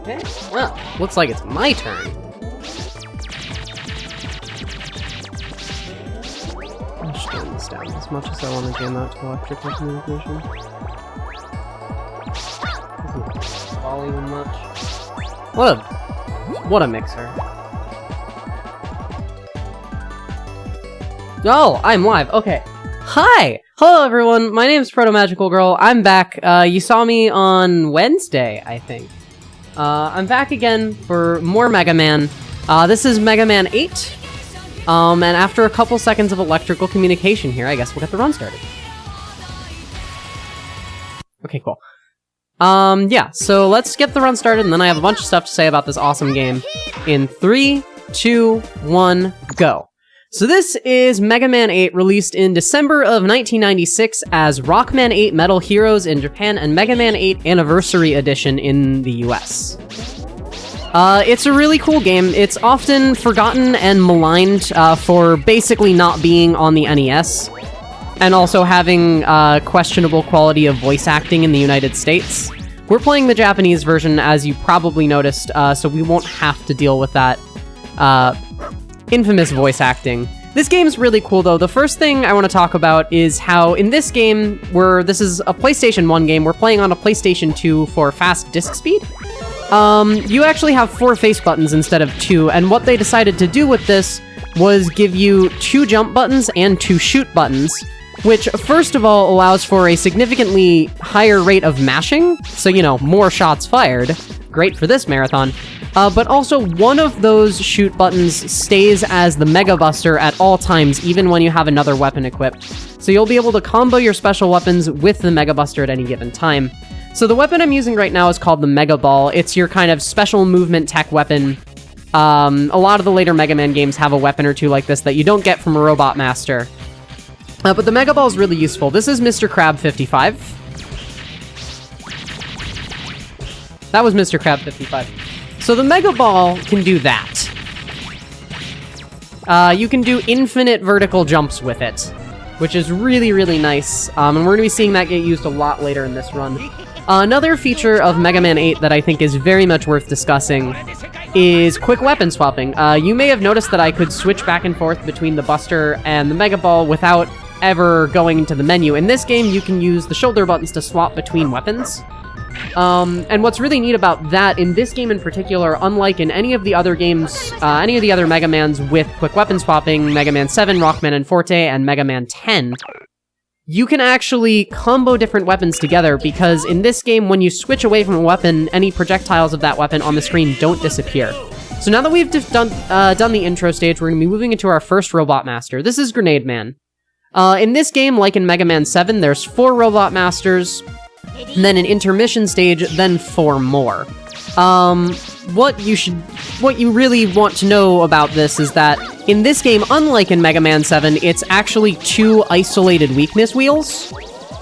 Okay, well, looks like it's my turn. I'll just turn this down as much as I want to jam out to electrical communication. Volume much. What a mixer. Oh, I'm live. Okay. Hi! Hello, everyone. My name is Protomagicalgirl. I'm back. You saw me on Wednesday, I think. I'm back again for more Mega Man. This is Mega Man 8. And after a couple seconds of electrical communication here, I guess we'll get the run started. Okay, cool. Yeah, so let's get the run started, and then I have a bunch of stuff to say about this awesome game. In 3, 2, 1, go. So this is Mega Man 8, released in December of 1996 as Rockman 8 Metal Heroes in Japan and Mega Man 8 Anniversary Edition in the US. It's a really cool game. It's often forgotten and maligned for basically not being on the NES, and also having questionable quality of voice acting in the United States. We're playing the Japanese version, as you probably noticed, so we won't have to deal with that infamous voice acting. This game's really cool, though. The first thing I want to talk about is how in this game, this is a PlayStation 1 game, we're playing on a PlayStation 2 for fast disc speed. You actually have 4 face buttons instead of 2, and what they decided to do with this was give you 2 jump buttons and 2 shoot buttons, which first of all allows for a significantly higher rate of mashing, so, you know, more shots fired. Great for this marathon. But also, one of those shoot buttons stays as the Mega Buster at all times, even when you have another weapon equipped. So you'll be able to combo your special weapons with the Mega Buster at any given time. So the weapon I'm using right now is called the Mega Ball. It's your kind of special movement tech weapon. A lot of the later Mega Man games have a weapon or two like this that you don't get from a Robot Master. But the Mega Ball is really useful. This is Mr. Crab 55. That was Mr. Crab 55. So the Mega Ball can do that. You can do infinite vertical jumps with it, which is really, really nice. And we're going to be seeing that get used a lot later in this run. Another feature of Mega Man 8 that I think is very much worth discussing is quick weapon swapping. You may have noticed that I could switch back and forth between the Buster and the Mega Ball without ever going into the menu. In this game, you can use the shoulder buttons to swap between weapons. And what's really neat about that, in this game in particular, unlike in any of the other games, any of the other Mega Mans with quick weapon swapping, Mega Man 7, Rockman and Forte, and Mega Man 10, you can actually combo different weapons together, because in this game, when you switch away from a weapon, any projectiles of that weapon on the screen don't disappear. So now that we've done the intro stage, we're going to be moving into our first Robot Master. This is Grenade Man. In this game, like in Mega Man 7, there's 4 Robot Masters, and then an intermission stage, then 4 more. What you really want to know about this is that in this game, unlike in Mega Man 7, it's actually 2 isolated weakness wheels.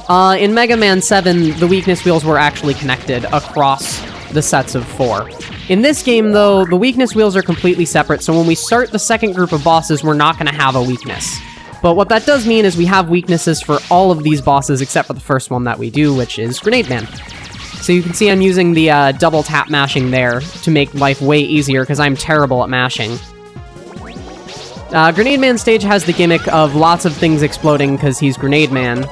In Mega Man 7, the weakness wheels were actually connected across the sets of 4. In this game, though, the weakness wheels are completely separate, so when we start the second group of bosses, we're not going to have a weakness. But what that does mean is we have weaknesses for all of these bosses except for the first one that we do, which is Grenade Man. So you can see I'm using the double tap mashing there to make life way easier, because I'm terrible at mashing. Grenade Man stage has the gimmick of lots of things exploding because he's Grenade Man.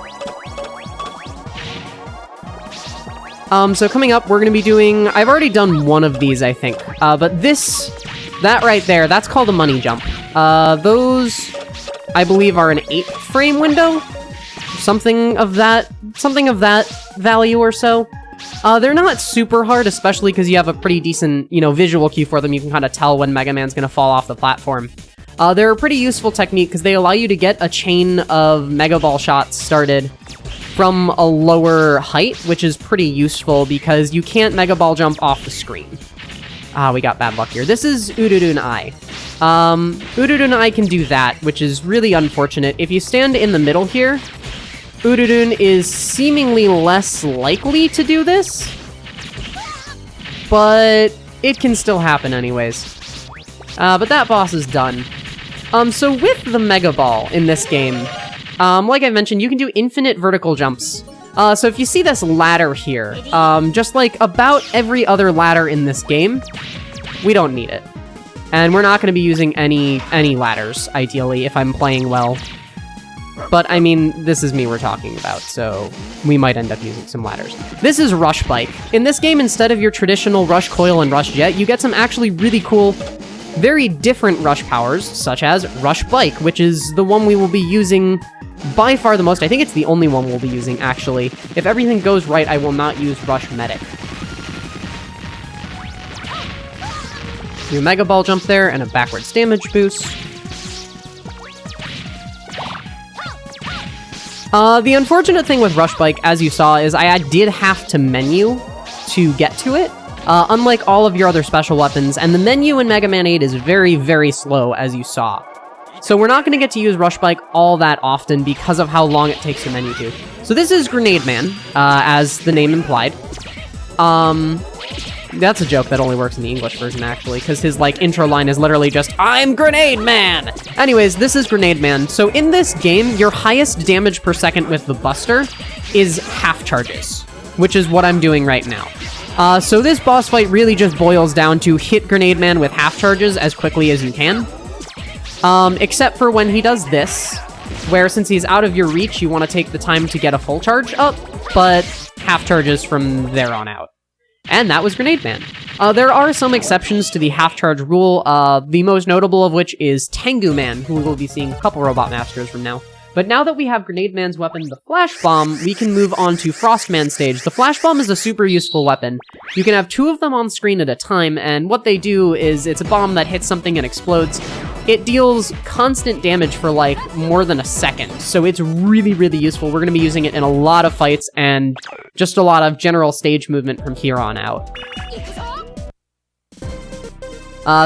So coming up, we're going to be doing... I've already done one of these, I think. But that right there, that's called a money jump. Those... I believe are an 8-frame window, something of that value or so. They're not super hard, especially because you have a pretty decent, visual cue for them. You can kind of tell when Mega Man's going to fall off the platform. They're a pretty useful technique because they allow you to get a chain of Mega Ball shots started from a lower height, which is pretty useful because you can't Mega Ball jump off the screen. We got bad luck here. This is Ududun Eye. Ududun Eye can do that, which is really unfortunate. If you stand in the middle here, Ududun is seemingly less likely to do this, but it can still happen anyways. But that boss is done. So with the Mega Ball in this game, like I mentioned, you can do infinite vertical jumps. So if you see this ladder here, just like about every other ladder in this game, we don't need it. And we're not going to be using any ladders, ideally, if I'm playing well. But, I mean, this is me we're talking about, so we might end up using some ladders. This is Rush Bike. In this game, instead of your traditional Rush Coil and Rush Jet, you get some actually really cool, very different Rush powers, such as Rush Bike, which is the one we will be using by far the most. I think it's the only one we'll be using, actually. If everything goes right, I will not use Rush Medic. Do a Mega Ball jump there, and a backwards damage boost. The unfortunate thing with Rush Bike, as you saw, is I did have to menu to get to it, unlike all of your other special weapons, and the menu in Mega Man 8 is very, very slow, as you saw. So we're not going to get to use Rush Bike all that often because of how long it takes to menu to. So this is Grenade Man, as the name implied. That's a joke that only works in the English version, actually, because his, like, intro line is literally just, I'm Grenade Man! Anyways, this is Grenade Man. So in this game, your highest damage per second with the Buster is half charges, which is what I'm doing right now. So this boss fight really just boils down to hit Grenade Man with half charges as quickly as you can. Except for when he does this, where since he's out of your reach, you want to take the time to get a full charge up, but half charges from there on out. And that was Grenade Man. There are some exceptions to the half-charge rule, the most notable of which is Tengu Man, who we'll be seeing a couple Robot Masters from now. But now that we have Grenade Man's weapon, the Flash Bomb, we can move on to Frost Man stage. The Flash Bomb is a super useful weapon. You can have 2 of them on screen at a time, and what they do is it's a bomb that hits something and explodes. It deals constant damage for, like, more than a second, so it's really, really useful. We're going to be using it in a lot of fights and just a lot of general stage movement from here on out.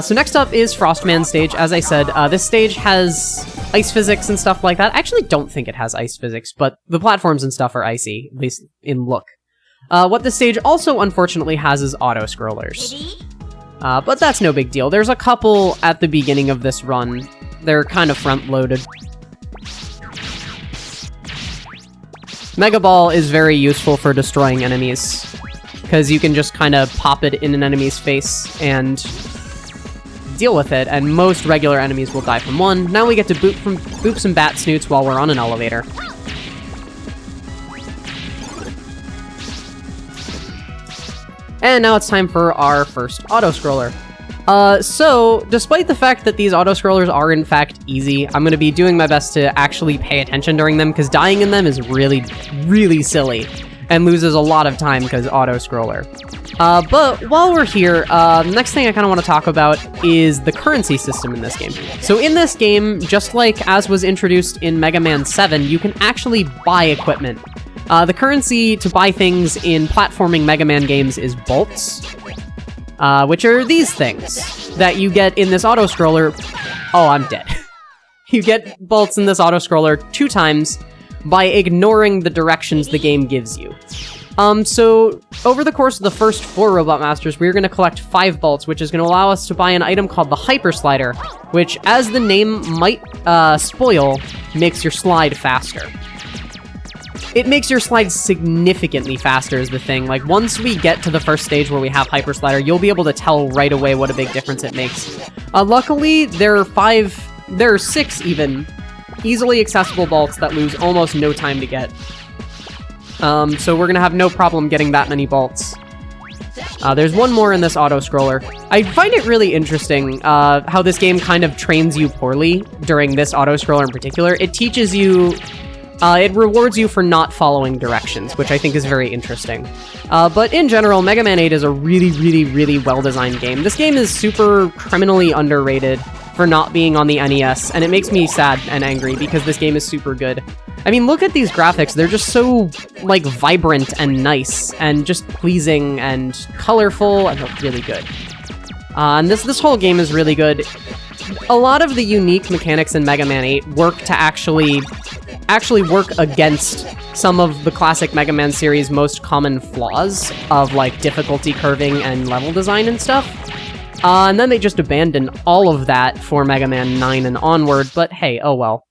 So next up is Frostman stage. As I said, this stage has ice physics and stuff like that. I actually don't think it has ice physics, but the platforms and stuff are icy, at least in look. What this stage also unfortunately has is auto-scrollers. But that's no big deal. There's a couple at the beginning of this run. They're kind of front-loaded. Mega Ball is very useful for destroying enemies, because you can just kind of pop it in an enemy's face and deal with it, and most regular enemies will die from one. Now we get to boop some bat snoots while we're on an elevator. And now it's time for our first auto-scroller. So, despite the fact that these auto-scrollers are in fact easy, I'm going to be doing my best to actually pay attention during them, because dying in them is really, really silly, and loses a lot of time because auto-scroller. But while we're here, the next thing I kind of want to talk about is the currency system in this game. So in this game, just like as was introduced in Mega Man 7, you can actually buy equipment. The currency to buy things in platforming Mega Man games is bolts, which are these things that you get in this auto-scroller. Oh, I'm dead. You get bolts in this auto-scroller 2 times by ignoring the directions the game gives you. So over the course of the first 4 Robot Masters, we're going to collect 5 bolts, which is going to allow us to buy an item called the Hyper Slider, which, as the name might spoil, makes your slide faster. It makes your slide significantly faster is the thing. Like, once we get to the first stage where we have Hyper Slider, you'll be able to tell right away what a big difference it makes. Luckily, there are 6 even, easily accessible bolts that lose almost no time to get. So we're gonna have no problem getting that many bolts. There's one more in this auto-scroller. I find it really interesting how this game kind of trains you poorly during this auto-scroller in particular. It teaches you... it rewards you for not following directions, which I think is very interesting. But in general, Mega Man 8 is a really, really, really well-designed game. This game is super criminally underrated for not being on the NES, and it makes me sad and angry because this game is super good. I mean, look at these graphics. They're just so, like, vibrant and nice and just pleasing and colorful and look really good. And this whole game is really good. A lot of the unique mechanics in Mega Man 8 work to actually work against some of the classic Mega Man series' most common flaws of, like, difficulty curving and level design and stuff. And then they just abandon all of that for Mega Man 9 and onward, but hey, oh well.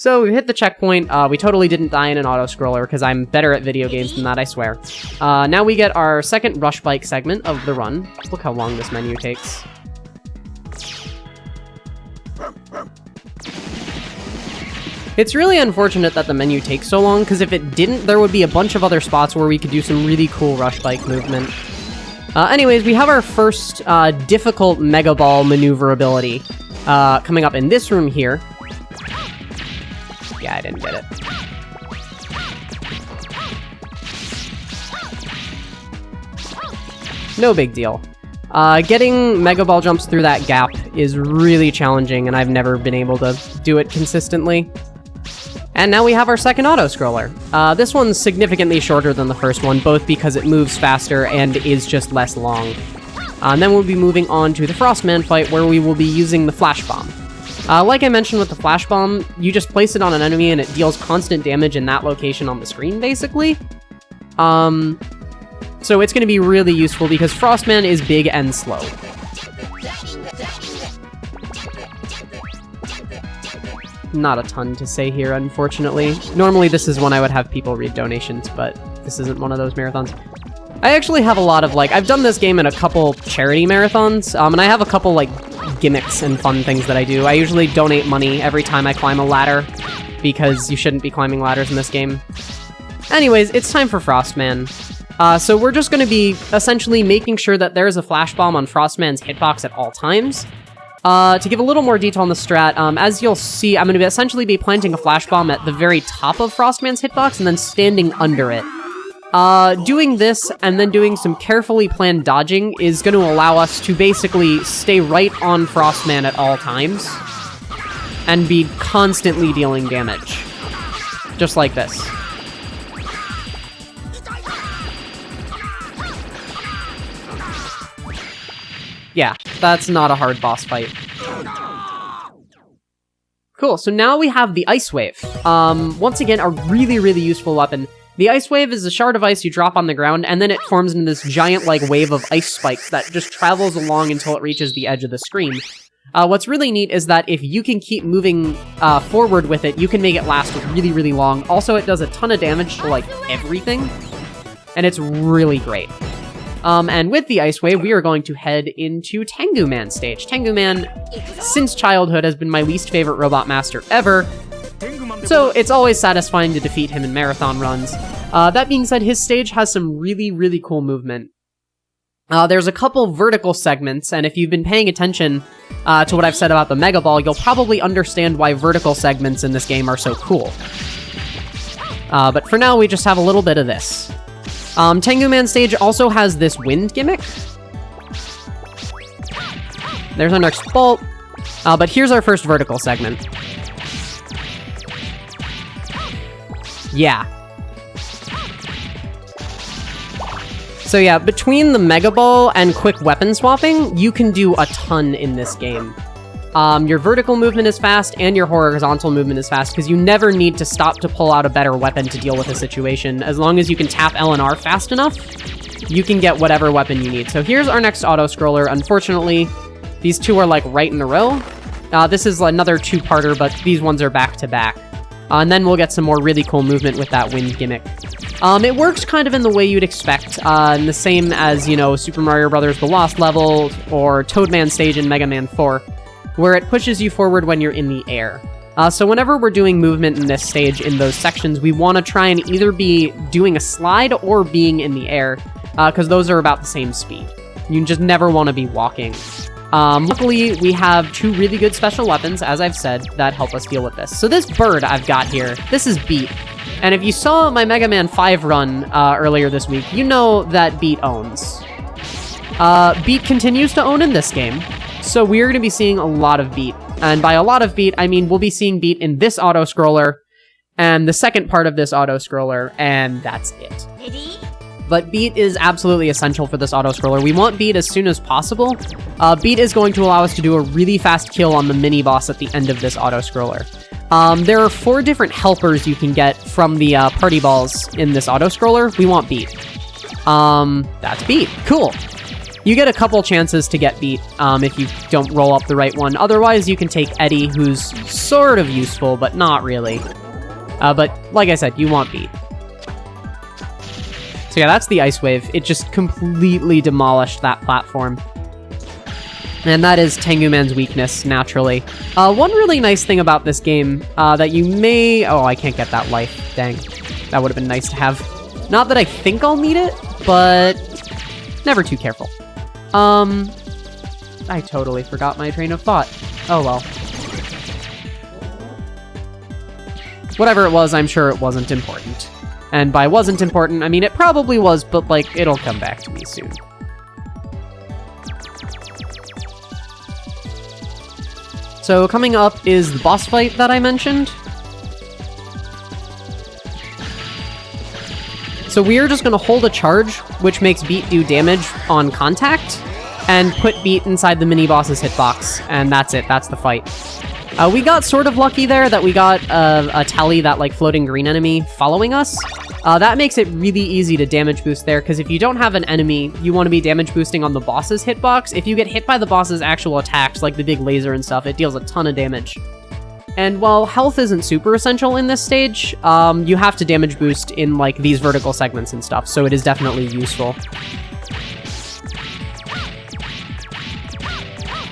So we hit the checkpoint. We totally didn't die in an auto-scroller because I'm better at video games than that, I swear. Now we get our second rush bike segment of the run. Look how long this menu takes. It's really unfortunate that the menu takes so long, because if it didn't, there would be a bunch of other spots where we could do some really cool rush bike movement. Anyways, we have our first difficult Mega Ball maneuverability coming up in this room here. Yeah, I didn't get it. No big deal. Getting Mega Ball jumps through that gap is really challenging, and I've never been able to do it consistently. And now we have our second auto-scroller. This one's significantly shorter than the first one, both because it moves faster and is just less long. And then we'll be moving on to the Frostman fight, where we will be using the Flash Bomb. Like I mentioned with the Flash Bomb, you just place it on an enemy and it deals constant damage in that location on the screen, basically. So it's going to be really useful because Frostman is big and slow. Not a ton to say here, unfortunately. Normally this is when I would have people read donations, but this isn't one of those marathons. I actually have a lot of, I've done this game in a couple charity marathons, and I have a couple, gimmicks and fun things that I do. I usually donate money every time I climb a ladder, because you shouldn't be climbing ladders in this game. Anyways, it's time for Frostman. So we're just going to be essentially making sure that there's a Flash Bomb on Frostman's hitbox at all times. To give a little more detail on the strat, as you'll see, I'm going to essentially be planting a Flash Bomb at the very top of Frostman's hitbox and then standing under it. Doing this and then doing some carefully planned dodging is going to allow us to basically stay right on Frostman at all times and be constantly dealing damage. Just like this. Yeah, that's not a hard boss fight. Cool, so now we have the Ice Wave. Once again, a really, really useful weapon. The Ice Wave is a shard of ice you drop on the ground, and then it forms into this giant, wave of ice spikes that just travels along until it reaches the edge of the screen. What's really neat is that if you can keep moving forward with it, you can make it last really, really long. Also, it does a ton of damage to, everything, and it's really great. And with the Ice Wave, we are going to head into Tengu Man stage. Tengu Man, since childhood, has been my least favorite Robot Master ever, so it's always satisfying to defeat him in marathon runs. That being said, his stage has some really, really cool movement. There's a couple vertical segments, and if you've been paying attention to what I've said about the Mega Ball, you'll probably understand why vertical segments in this game are so cool. But for now, we just have a little bit of this. Tengu Man stage also has this wind gimmick. There's our next bolt. But here's our first vertical segment. Yeah. So yeah, between the Mega Ball and quick weapon swapping, you can do a ton in this game. Your vertical movement is fast, and your horizontal movement is fast, because you never need to stop to pull out a better weapon to deal with a situation. As long as you can tap L and R fast enough, you can get whatever weapon you need. So here's our next auto-scroller. Unfortunately, these two are, right in a row. This is another two-parter, but these ones are back-to-back. And then we'll get some more really cool movement with that wind gimmick. It works kind of in the way you'd expect, in the same as, Super Mario Bros. The Lost Level, or Toadman stage in Mega Man 4. Where it pushes you forward when you're in the air. So whenever we're doing movement in this stage, in those sections, we want to try and either be doing a slide or being in the air, because those are about the same speed. You just never want to be walking. Luckily, we have two really good special weapons, as I've said, that help us deal with this. So this bird I've got here, this is Beat. And if you saw my Mega Man 5 run earlier this week, you know that Beat owns. Beat continues to own in this game. So we're going to be seeing a lot of Beat. And by a lot of Beat, I mean we'll be seeing Beat in this auto-scroller, and the second part of this auto-scroller, and that's it. But Beat is absolutely essential for this auto-scroller. We want Beat as soon as possible. Beat is going to allow us to do a really fast kill on the mini-boss at the end of this auto-scroller. There are 4 different helpers you can get from the party balls in this auto-scroller. We want Beat. That's Beat. Cool. You get a couple chances to get beat if you don't roll up the right one. Otherwise, you can take Eddie, who's sort of useful, but not really. But like I said, you want beat. So yeah, that's the Ice Wave. It just completely demolished that platform. And that is Tengu Man's weakness, naturally. One really nice thing about this game that you may... Oh, I can't get that life. Dang. That would have been nice to have. Not that I think I'll need it, but never too careful. I totally forgot my train of thought. Oh well. Whatever it was, I'm sure it wasn't important. And by wasn't important, I mean it probably was, but like, it'll come back to me soon. So coming up is the boss fight that I mentioned. So we're just gonna hold a charge, which makes Beat do damage on contact, and put Beat inside the mini-boss's hitbox, and that's it, that's the fight. We got sort of lucky there that we got a Telly, that like floating green enemy, following us. That makes it really easy to damage boost there, because if you don't have an enemy, you want to be damage boosting on the boss's hitbox. If you get hit by the boss's actual attacks, like the big laser and stuff, it deals a ton of damage. And while health isn't super essential in this stage, you have to damage boost in like these vertical segments and stuff, so it is definitely useful.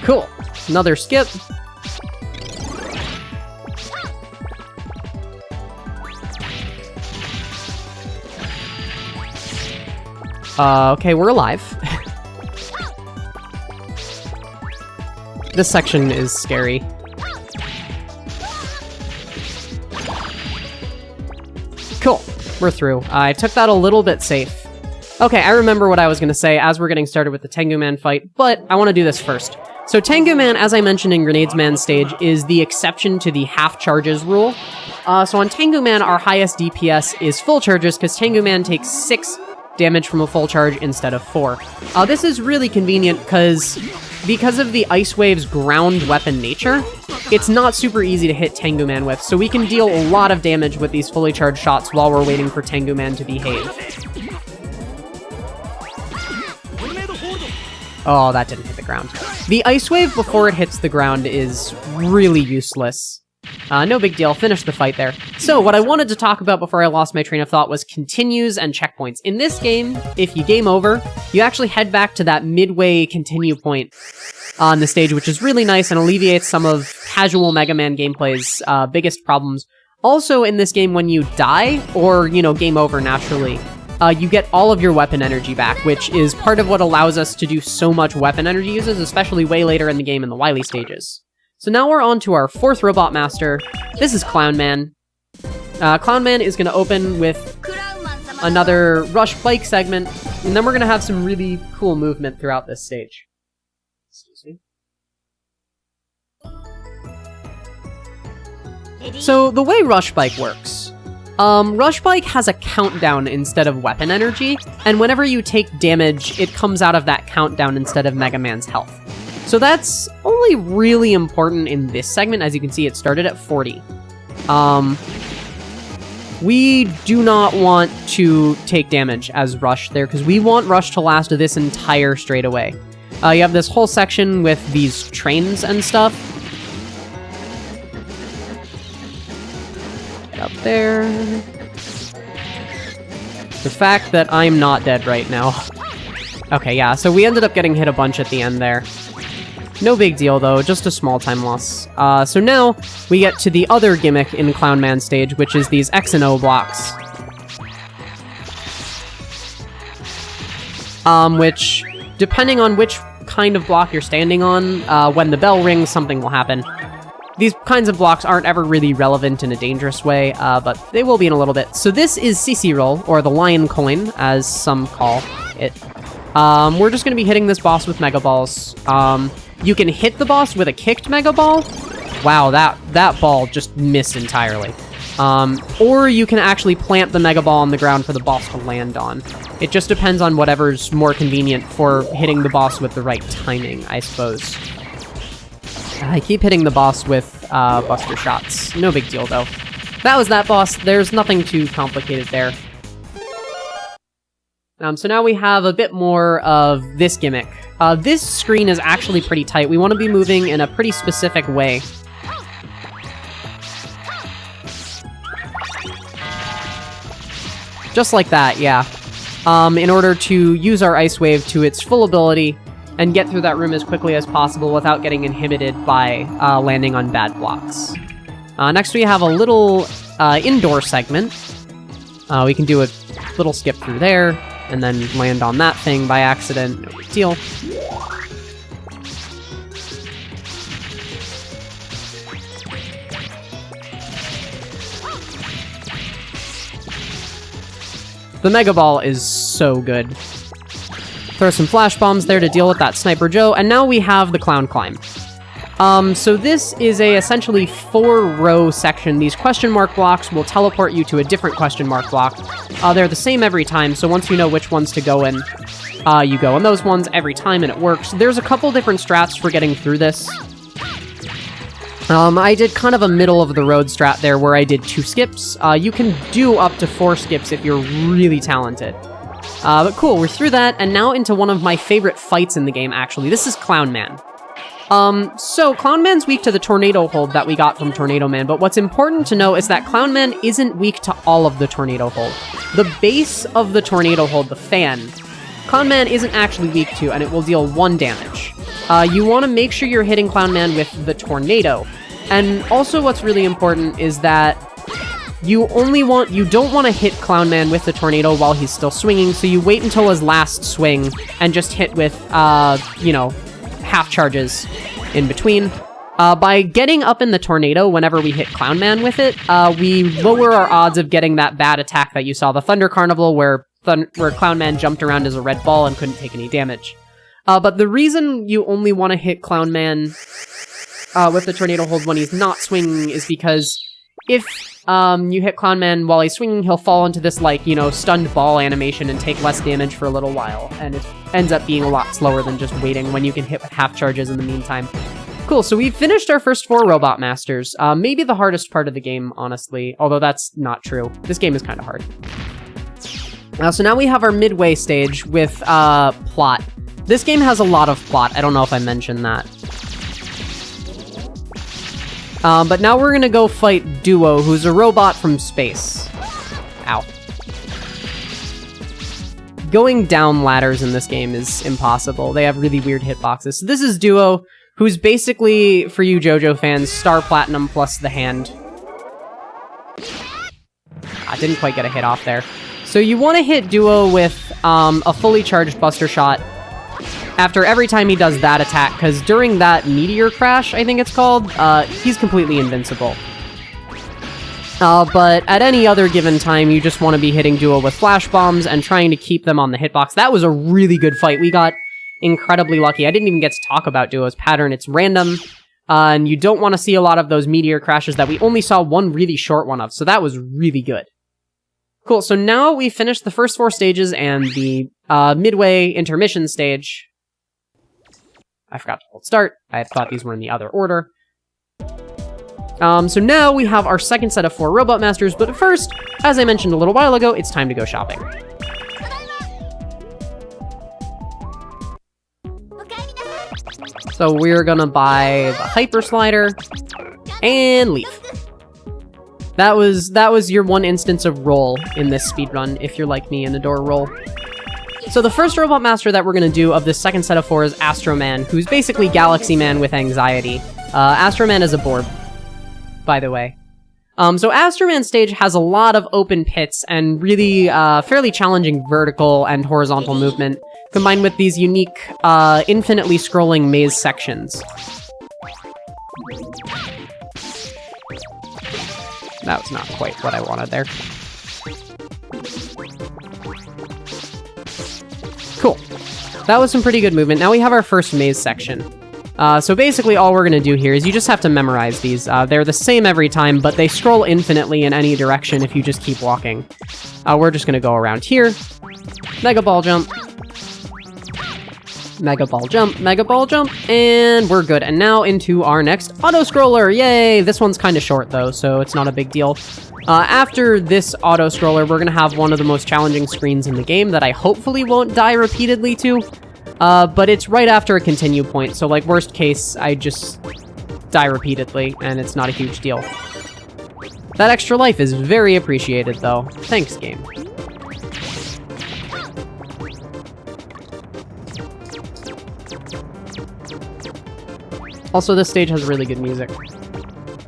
Cool. Another skip. Okay, we're alive. This section is scary. Cool, we're through. I took that a little bit safe. Okay, I remember what I was gonna say as we're getting started with the Tengu Man fight, but I want to do this first. So Tengu Man, as I mentioned in Grenades Man's stage, is the exception to the half charges rule. So on Tengu Man, our highest DPS is full charges, because Tengu Man takes 6 damage from a full charge instead of 4. This is really convenient because of the Ice Wave's ground weapon nature, it's not super easy to hit Tengu Man with, so we can deal a lot of damage with these fully charged shots while we're waiting for Tengu Man to behave. Oh, that didn't hit the ground. The Ice Wave before it hits the ground is really useless. No big deal, finish the fight there. So what I wanted to talk about before I lost my train of thought was continues and checkpoints. In this game, if you game over, you actually head back to that midway continue point on the stage, which is really nice and alleviates some of casual Mega Man gameplay's biggest problems. Also in this game, when you die, or, you know, game over naturally, you get all of your weapon energy back, which is part of what allows us to do so much weapon energy uses, especially way later in the game in the Wily stages. So now we're on to our 4th Robot Master. This is Clown Man. Clown Man is going to open with another Rush Bike segment, and then we're going to have some really cool movement throughout this stage. Excuse me. So the way Rush Bike works, Rush Bike has a countdown instead of weapon energy, and whenever you take damage, it comes out of that countdown instead of Mega Man's health. So that's only really important in this segment. As you can see, it started at 40. We do not want to take damage as Rush there, because we want Rush to last this entire straightaway. You have this whole section with these trains and stuff. Get up there. The fact that I'm not dead right now. Okay, yeah, so we ended up getting hit a bunch at the end there. No big deal, though, just a small time loss. So now, we get to the other gimmick in Clown Man stage, which is these X and O blocks. Which, depending on which kind of block you're standing on, when the bell rings, something will happen. These kinds of blocks aren't ever really relevant in a dangerous way, but they will be in a little bit. So this is CC Roll, or the Lion Coin, as some call it. We're just going to be hitting this boss with Mega Balls. You can hit the boss with a kicked Mega Ball. Wow, that ball just missed entirely. Or you can actually plant the Mega Ball on the ground for the boss to land on. It just depends on whatever's more convenient for hitting the boss with the right timing, I suppose. I keep hitting the boss with Buster Shots. No big deal, though. That was that boss. There's nothing too complicated there. So now we have a bit more of this gimmick. This screen is actually pretty tight. We want to be moving in a pretty specific way. Just like that, yeah. In order to use our Ice Wave to its full ability and get through that room as quickly as possible without getting inhibited by landing on bad blocks. Next we have a little indoor segment. We can do a little skip through there, and then land on that thing by accident. No big deal. The Mega Ball is so good. Throw some flash bombs there to deal with that Sniper Joe, and now we have the Clown Climb. So this is a essentially 4-row section. These question mark blocks will teleport you to a different question mark block. They're the same every time, so once you know which ones to go in, you go in those ones every time, and it works. There's a couple different strats for getting through this. I did kind of a middle-of-the-road strat there where I did 2 skips. You can do up to 4 skips if you're really talented. But cool, we're through that, and now into one of my favorite fights in the game, actually. This is Clown Man. So Clown Man's weak to the Tornado Hold that we got from Tornado Man, but what's important to know is that Clown Man isn't weak to all of the Tornado Hold. The base of the Tornado Hold, the fan, Clown Man isn't actually weak to, and it will deal 1 damage. You want to make sure you're hitting Clown Man with the Tornado. And also what's really important is that you don't want to hit Clown Man with the Tornado while he's still swinging, so you wait until his last swing and just hit with, half charges in between. By getting up in the Tornado whenever we hit Clown Man with it, we lower our odds of getting that bad attack that you saw, the Thunder Carnival, where Clown Man jumped around as a red ball and couldn't take any damage. But the reason you only want to hit Clown Man with the Tornado Hold when he's not swinging is because if you hit Clown Man while he's swinging, he'll fall into this, stunned ball animation and take less damage for a little while, and it ends up being a lot slower than just waiting when you can hit with half charges in the meantime. Cool, so we've finished our first 4 Robot Masters. Maybe the hardest part of the game, honestly, although that's not true. This game is kind of hard. So now we have our midway stage with plot. This game has a lot of plot. I don't know if I mentioned that. But now we're gonna go fight Duo, who's a robot from space. Ow. Going down ladders in this game is impossible. They have really weird hitboxes. So this is Duo, who's basically, for you JoJo fans, Star Platinum plus the hand. I didn't quite get a hit off there. So you want to hit Duo with a fully charged Buster Shot after every time he does that attack, because during that Meteor Crash, I think it's called, he's completely invincible. But at any other given time, you just want to be hitting Duo with flash bombs and trying to keep them on the hitbox. That was a really good fight. We got incredibly lucky. I didn't even get to talk about Duo's pattern. It's random, and you don't want to see a lot of those Meteor Crashes that we only saw one really short one of, so that was really good. Cool, so now we finished the first 4 stages and the midway intermission stage. I forgot to hold start. I thought these were in the other order. So now we have our second set of 4 Robot Masters, but first, as I mentioned a little while ago, it's time to go shopping. So we're gonna buy the Hyper Slider and leave. That was your one instance of roll in this speedrun, if you're like me and adore roll. So the first Robot Master that we're going to do of this second set of 4 is Astro Man, who's basically Galaxy Man with anxiety. Astro Man is a Borb, by the way. So Astro Man stage has a lot of open pits and really fairly challenging vertical and horizontal movement, combined with these unique, infinitely scrolling maze sections. That was not quite what I wanted there. Cool. That was some pretty good movement. Now we have our first maze section. So basically all we're going to do here is you just have to memorize these. They're the same every time, but they scroll infinitely in any direction if you just keep walking. We're just going to go around here. Mega Ball Jump. Mega Ball Jump, Mega Ball Jump, and we're good. And now into our next auto-scroller, yay! This one's kind of short though, so it's not a big deal. After this auto-scroller, we're gonna have one of the most challenging screens in the game that I hopefully won't die repeatedly to. But it's right after a continue point, so like worst case, I just die repeatedly, and it's not a huge deal. That extra life is very appreciated, though. Thanks, game. Also, this stage has really good music.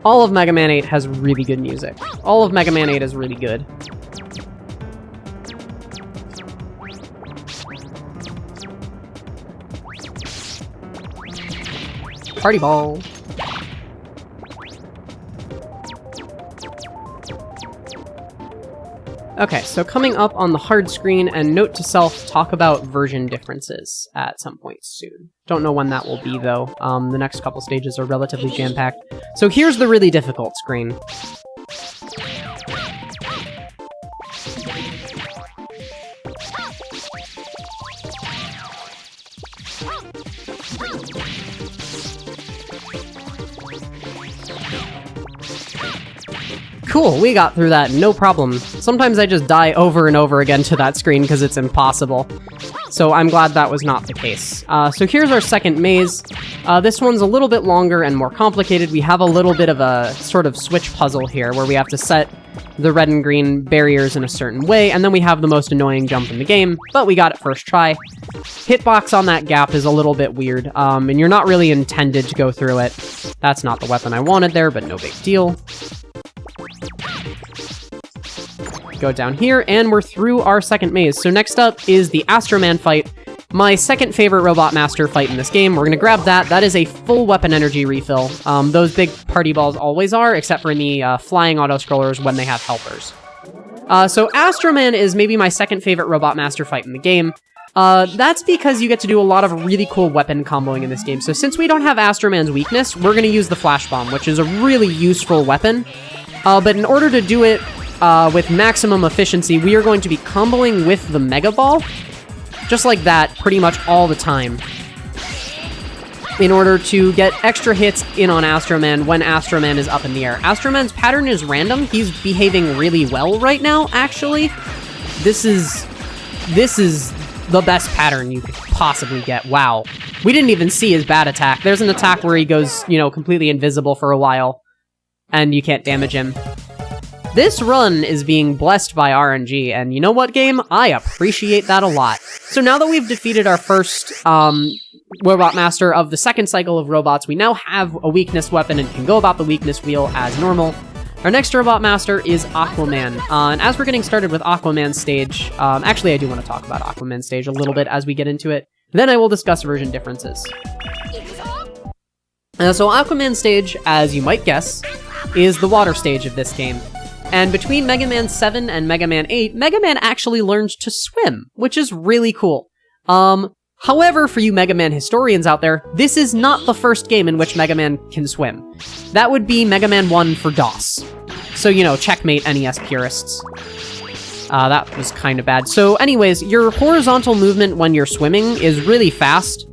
All of Mega Man 8 has really good music. All of Mega Man 8 is really good. Party ball. Okay, so coming up on the hard screen, and note to self, talk about version differences at some point soon. Don't know when that will be, though. The next couple stages are relatively jam-packed. So here's the really difficult screen. Cool, we got through that, no problem. Sometimes I just die over and over again to that screen because it's impossible. So I'm glad that was not the case. So here's our second maze. This one's a little bit longer and more complicated. We have a little bit of a sort of switch puzzle here where we have to set the red and green barriers in a certain way, and then we have the most annoying jump in the game, but we got it first try. Hitbox on that gap is a little bit weird, and you're not really intended to go through it. That's not the weapon I wanted there, but no big deal. Go down here, and we're through our second maze. So next up is the Astro Man fight, my second favorite Robot Master fight in this game. We're gonna grab that. That is a full weapon energy refill. Those big party balls always are, except for in the flying auto-scrollers when they have helpers. So Astro Man is maybe my second favorite Robot Master fight in the game. That's because you get to do a lot of really cool weapon comboing in this game. So since we don't have Astro Man's weakness, we're gonna use the Flash Bomb, which is a really useful weapon. But in order to do it with maximum efficiency, we are going to be comboing with the Mega Ball, just like that, pretty much all the time, in order to get extra hits in on Astro Man when Astro Man is up in the air. Astro Man's pattern is random. He's behaving really well right now, actually. This is the best pattern you could possibly get. Wow. We didn't even see his bad attack. There's an attack where he goes, you know, completely invisible for a while, and you can't damage him. This run is being blessed by RNG, and you know what, game? I appreciate that a lot. So now that we've defeated our first Robot Master of the second cycle of robots, we now have a weakness weapon and can go about the weakness wheel as normal. Our next Robot Master is Aquaman, and as we're getting started with Aquaman's stage, actually I do want to talk about Aquaman's stage a little bit as we get into it, then I will discuss version differences. So Aquaman's stage, as you might guess, is the water stage of this game. And between Mega Man 7 and Mega Man 8, Mega Man actually learned to swim, which is really cool. However, for you Mega Man historians out there, this is not the first game in which Mega Man can swim. That would be Mega Man 1 for DOS. So, you know, checkmate NES purists. That was kind of bad. So anyways, your horizontal movement when you're swimming is really fast,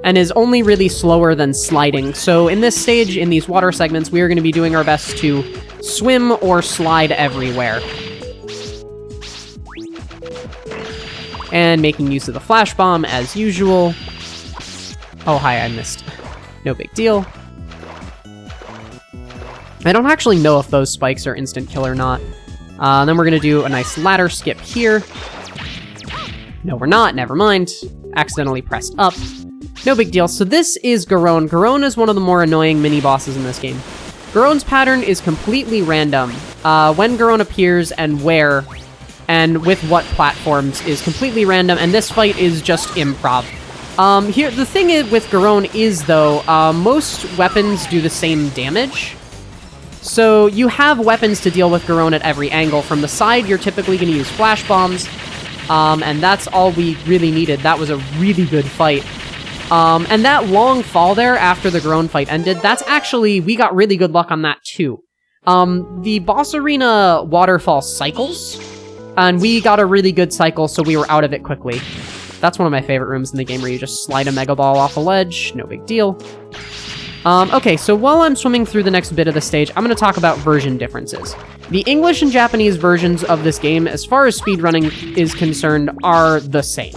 and is only really slower than sliding. So in this stage, in these water segments, we are going to be doing our best to swim or slide everywhere. And making use of the Flash Bomb as usual. Oh, hi, I missed. No big deal. I don't actually know if those spikes are instant kill or not. Then we're going to do a nice ladder skip here. No, we're not. Never mind. Accidentally pressed up. No big deal. So this is Garone. Garone is one of the more annoying mini-bosses in this game. Garone's pattern is completely random. When Garone appears and where, and with what platforms is completely random, and this fight is just improv. Here, the thing with Garone is, though, most weapons do the same damage. So you have weapons to deal with Garone at every angle. From the side, you're typically going to use flash bombs, and that's all we really needed. That was a really good fight. And that long fall there after the Garone fight ended, that's actually, we got really good luck on that too. The boss arena waterfall cycles, and we got a really good cycle, so we were out of it quickly. That's one of my favorite rooms in the game, where you just slide a Mega Ball off a ledge, no big deal. Okay, so while I'm swimming through the next bit of the stage, I'm going to talk about version differences. The English and Japanese versions of this game, as far as speedrunning is concerned, are the same.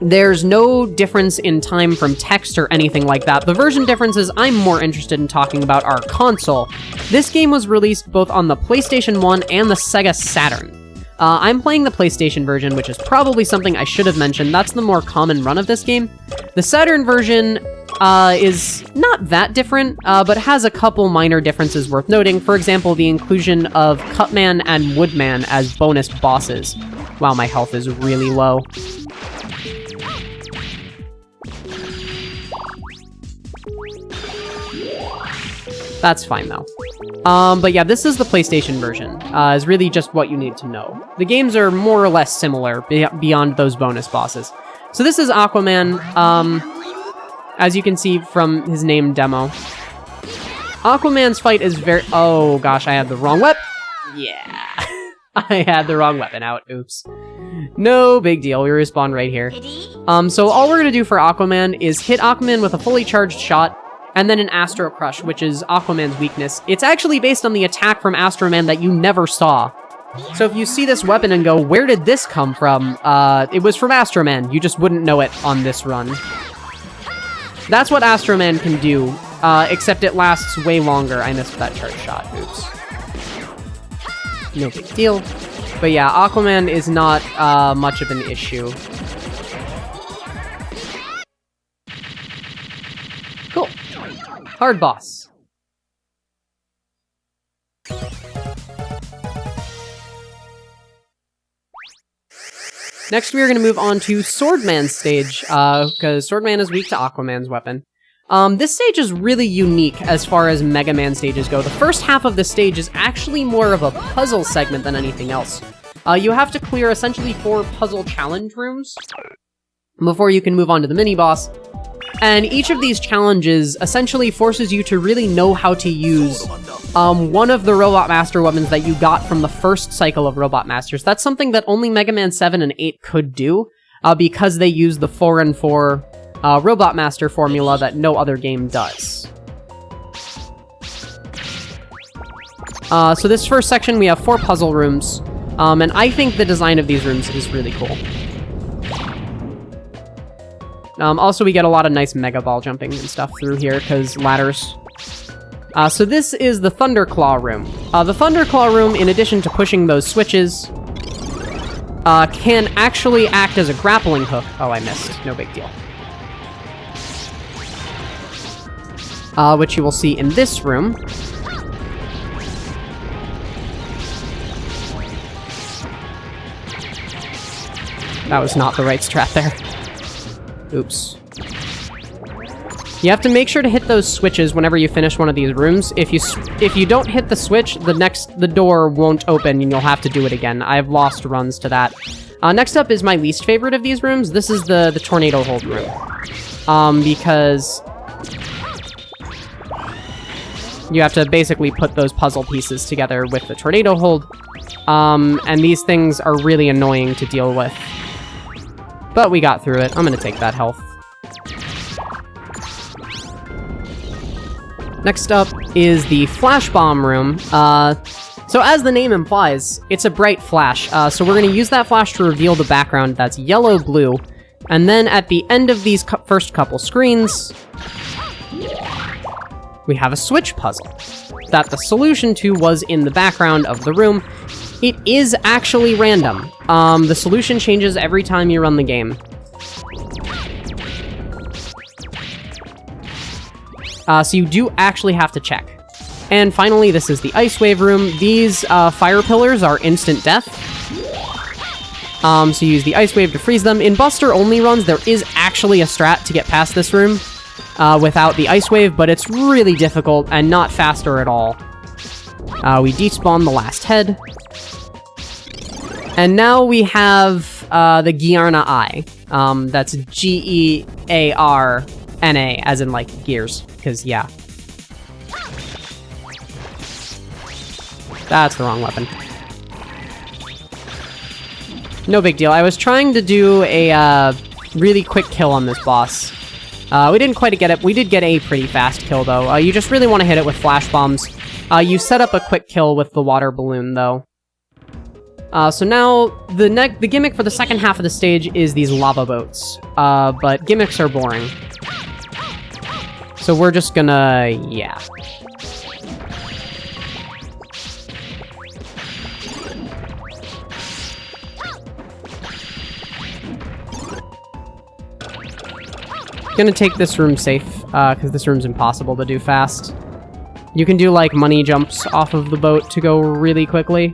There's no difference in time from text or anything like that. The version differences I'm more interested in talking about are console. This game was released both on the PlayStation 1 and the Sega Saturn. I'm playing the PlayStation version, which is probably something I should have mentioned. That's the more common run of this game. The Saturn version is not that different, but has a couple minor differences worth noting. For example, the inclusion of Cutman and Woodman as bonus bosses. Wow, my health is really low. That's fine, though. But yeah, this is the PlayStation version, is really just what you need to know. The games are more or less similar beyond those bonus bosses. So this is Aquaman, as you can see from his name demo. Aquaman's fight is very... Oh gosh, I had the wrong weapon. Yeah, I had the wrong weapon out. Oops. No big deal, we respawn right here. So all we're gonna do for Aquaman is hit Aquaman with a fully charged shot, and then an Astro Crush, which is Aquaman's weakness. It's actually based on the attack from Astro Man that you never saw. So if you see this weapon and go, where did this come from? It was from Astro Man. You just wouldn't know it on this run. That's what Astro Man can do, except it lasts way longer. I missed that charge shot. Oops. No big deal. But yeah, Aquaman is not much of an issue. Cool. Hard boss. Next, we are going to move on to Swordman's stage, because Swordman is weak to Aquaman's weapon. This stage is really unique as far as Mega Man stages go. The first half of the stage is actually more of a puzzle segment than anything else. You have to clear essentially 4 puzzle challenge rooms before you can move on to the mini-boss. And each of these challenges essentially forces you to really know how to use one of the Robot Master weapons that you got from the first cycle of Robot Masters. That's something that only Mega Man 7 and 8 could do, because they use the 4 and 4 Robot Master formula that no other game does. So this first section, we have 4 puzzle rooms, and I think the design of these rooms is really cool. Also, we get a lot of nice Mega Ball jumping and stuff through here, because ladders. So this is the Thunderclaw room. The Thunderclaw room, in addition to pushing those switches, can actually act as a grappling hook. Oh, I missed. No big deal. Which you will see in this room. That was not the right strat there. Oops. You have to make sure to hit those switches whenever you finish one of these rooms. If you don't hit the switch, the door won't open and you'll have to do it again. I've lost runs to that. Next up is my least favorite of these rooms. This is the tornado hold room. Because you have to basically put those puzzle pieces together with the tornado hold. And these things are really annoying to deal with. But we got through it. I'm gonna take that health. Next up is the Flash Bomb room. So as the name implies, it's a bright flash. So we're gonna use that flash to reveal the background that's yellow-blue. And then at the end of these first couple screens, we have a switch puzzle that the solution to was in the background of the room. It is actually random. The solution changes every time you run the game. So you do actually have to check. And finally, this is the Ice Wave room. These fire pillars are instant death. So you use the Ice Wave to freeze them. In Buster-only runs, there is actually a strat to get past this room without the Ice Wave, but it's really difficult and not faster at all. We despawn the last head. And now we have the Giarna Eye. That's Gearna, as in, like, gears. Because, yeah. That's the wrong weapon. No big deal. I was trying to do a really quick kill on this boss. We didn't quite get it. We did get a pretty fast kill, though. You just really want to hit it with flash bombs. You set up a quick kill with the water balloon, though. So now, the gimmick for the second half of the stage is these lava boats. But gimmicks are boring. So we're just gonna... yeah. Gonna take this room safe, because this room's impossible to do fast. You can do, like, money jumps off of the boat to go really quickly.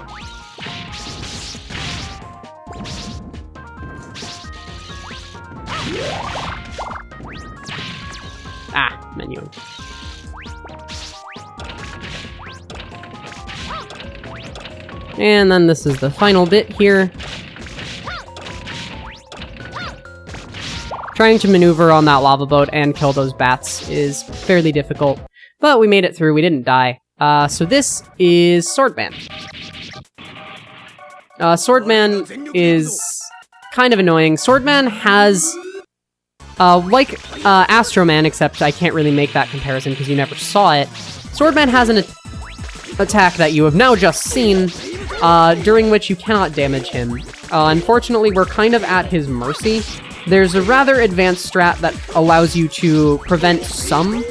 Ah, menu. And then this is the final bit here. Trying to maneuver on that lava boat and kill those bats is fairly difficult, but we made it through, we didn't die. So this is Swordman. Swordman is kind of annoying. Swordman has, like Astroman, except I can't really make that comparison because you never saw it. Swordman has an attack that you have now just seen, during which you cannot damage him. Unfortunately, we're kind of at his mercy. There's a rather advanced strat that allows you to prevent some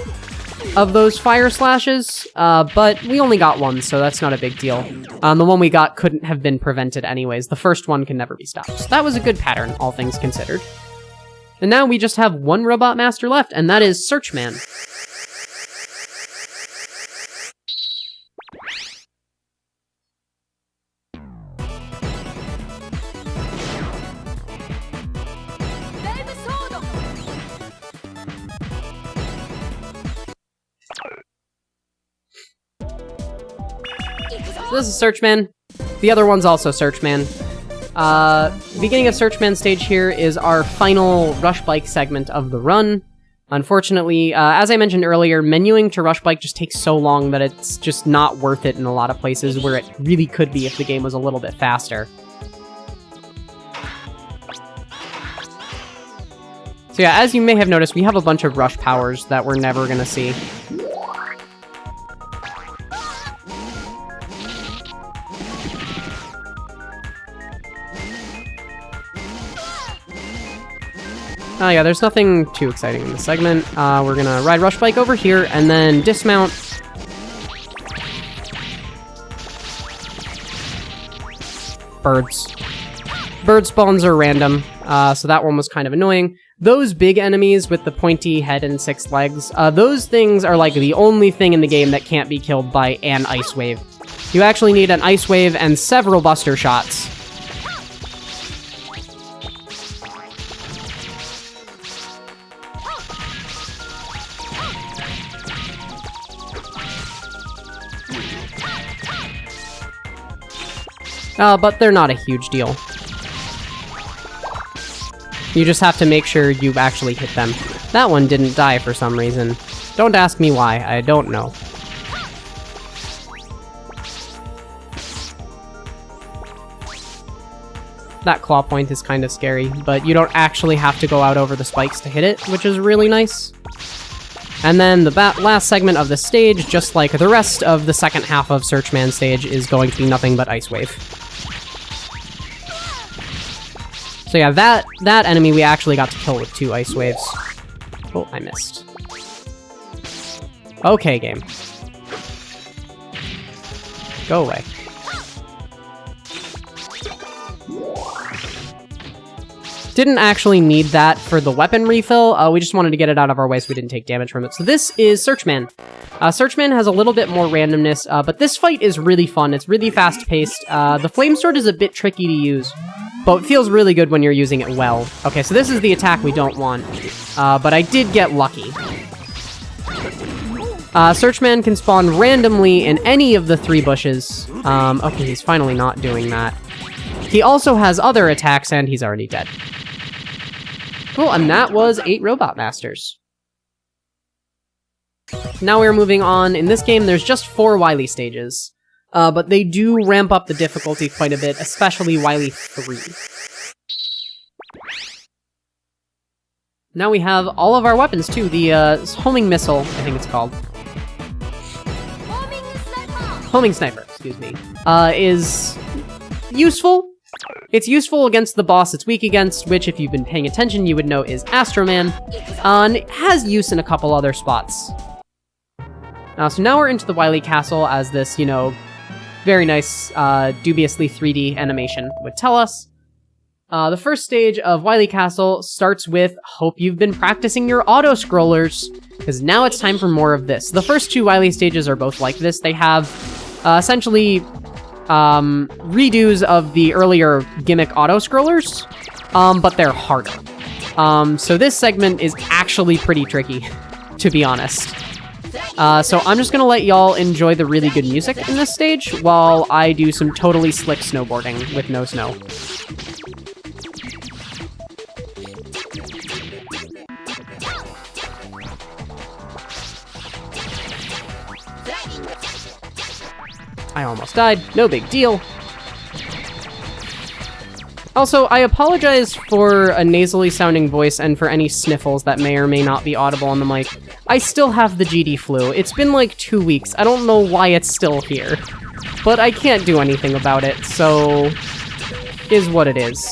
of those fire slashes, but we only got one, so that's not a big deal. The one we got couldn't have been prevented anyways. The first one can never be stopped. So that was a good pattern, all things considered. And now we just have one Robot Master left, and that is Searchman. This is Searchman. The other one's also Searchman. Beginning of Searchman stage here is our final Rush Bike segment of the run. Unfortunately, as I mentioned earlier, menuing to Rush Bike just takes so long that it's just not worth it in a lot of places where it really could be if the game was a little bit faster. So yeah, as you may have noticed, we have a bunch of rush powers that we're never gonna see. Oh yeah, there's nothing too exciting in this segment. We're gonna ride Rush Bike over here, and then dismount. Birds. Bird spawns are random, so that one was kind of annoying. Those big enemies with the pointy head and 6 legs, those things are like the only thing in the game that can't be killed by an Ice Wave. You actually need an Ice Wave and several Buster Shots. But they're not a huge deal. You just have to make sure you actually hit them. That one didn't die for some reason. Don't ask me why, I don't know. That claw point is kind of scary, but you don't actually have to go out over the spikes to hit it, which is really nice. And then the last segment of the stage, just like the rest of the second half of Searchman stage, is going to be nothing but Ice Wave. So yeah, that enemy we actually got to kill with 2 Ice Waves. Oh, I missed. Okay, game. Go away. Didn't actually need that for the weapon refill. We just wanted to get it out of our way so we didn't take damage from it. So this is Searchman. Searchman has a little bit more randomness, but this fight is really fun. It's really fast-paced. The Flame Sword is a bit tricky to use, but it feels really good when you're using it well. Okay, so this is the attack we don't want, but I did get lucky. Searchman can spawn randomly in any of the 3 bushes. Okay, he's finally not doing that. He also has other attacks, and he's already dead. Cool, and that was 8 Robot Masters. Now we're moving on. In this game, there's just 4 Wily stages. But they do ramp up the difficulty quite a bit, especially Wily 3. Now we have all of our weapons, too. The homing missile, I think it's called. Homing sniper, excuse me, is useful. It's useful against the boss it's weak against, which, if you've been paying attention, you would know is Astro Man, and it has use in a couple other spots. So now we're into the Wily Castle, as this, you know, very nice, dubiously 3D animation would tell us. The first stage of Wily Castle starts with, hope you've been practicing your auto-scrollers, because now it's time for more of this. The first two Wily stages are both like this. They have, essentially, redos of the earlier gimmick auto-scrollers, but they're harder. So this segment is actually pretty tricky, to be honest. So I'm just gonna let y'all enjoy the really good music in this stage, while I do some totally slick snowboarding with no snow. I almost died, no big deal. Also, I apologize for a nasally sounding voice and for any sniffles that may or may not be audible on the mic. I still have the GD flu. It's been like 2 weeks. I don't know why it's still here. But I can't do anything about it, so... is what it is.